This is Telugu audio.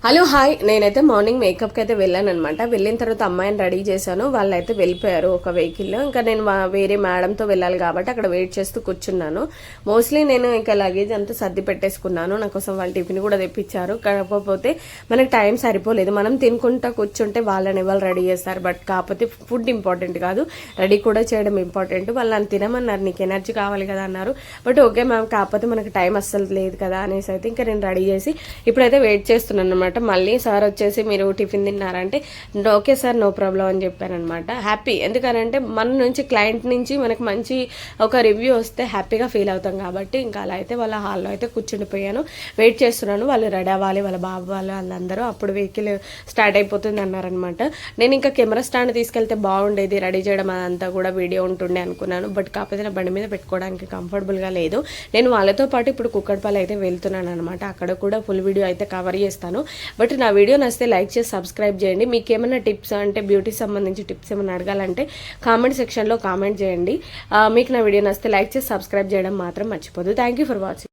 హలో హాయ్, నేనైతే మార్నింగ్ మేకప్కి అయితే వెళ్ళాను అనమాట. వెళ్ళిన తర్వాత అమ్మాయిని రెడీ చేశాను. వాళ్ళు అయితే వెళ్ళిపోయారు ఒక వెహికల్లో. ఇంకా నేను వేరే మేడంతో వెళ్ళాలి కాబట్టి అక్కడ వెయిట్ చేస్తూ కూర్చున్నాను. మోస్ట్లీ నేను ఇంకా లగేజ్ అంతా సర్ది పెట్టేసుకున్నాను. నా కోసం వాళ్ళు టిఫిన్ కూడా తెప్పించారు. కాకపోతే మనకి టైం సరిపోలేదు. మనం తినుకుంటా కూర్చుంటే వాళ్ళని వాళ్ళు రెడీ చేస్తారు. బట్ కాకపోతే ఫుడ్ ఇంపార్టెంట్ కాదు, రెడీ కూడా చేయడం ఇంపార్టెంట్. వాళ్ళు నన్ను తినమన్నారు, నీకు ఎనర్జీ కావాలి కదా అన్నారు. బట్ ఓకే మ్యామ్, కాకపోతే మనకి టైం అస్సలు లేదు కదా అనేసి అయితే ఇంకా నేను రెడీ చేసి ఇప్పుడైతే వెయిట్ చేస్తున్నాను అనమాట. మళ్ళీ సార్ వచ్చేసి మీరు టిఫిన్ తిన్నారంటే ఓకే సార్ నో ప్రాబ్లం అని చెప్పాను అనమాట. హ్యాపీ, ఎందుకనంటే మన నుంచి క్లయింట్ నుంచి మనకు మంచి ఒక రివ్యూ వస్తే హ్యాపీగా ఫీల్ అవుతాం కాబట్టి ఇంకా అలా అయితే వాళ్ళ హాల్లో అయితే కూర్చుండిపోయాను, వెయిట్ చేస్తున్నాను. వాళ్ళు రెడీ అవ్వాలి, వాళ్ళ బాబు వాళ్ళందరూ అప్పుడు వెహికల్ స్టార్ట్ అయిపోతుంది అన్నారనమాట. నేను ఇంకా కెమెరా స్టాండ్ తీసుకెళ్తే బాగుండేది, రెడీ చేయడం అదంతా కూడా వీడియో ఉంటుండే అనుకున్నాను. బట్ కాకపోతే నా బండి మీద పెట్టుకోవడానికి కంఫర్టబుల్గా లేదు. నేను వాళ్ళతో పాటు ఇప్పుడు కుక్కడపల్లి అయితే వెళ్తున్నాను అనమాట. అక్కడ కూడా ఫుల్ వీడియో అయితే కవర్ చేస్తాను. బట్ నా వీడియో నచ్చితే లైక్ చేసి సబ్స్క్రైబ్ చేయండి. మీకు ఏమైనా టిప్స్ అంటే బ్యూటీ సంబంధించి టిప్స్ ఏమైనా అడగాలంటే కామెంట్ సెక్షన్లో కామెంట్ చేయండి. మీకు నా వీడియో నచ్చితే లైక్ చేసి సబ్స్క్రైబ్ చేయడం మాత్రం మర్చిపోదు. Thank you for watching.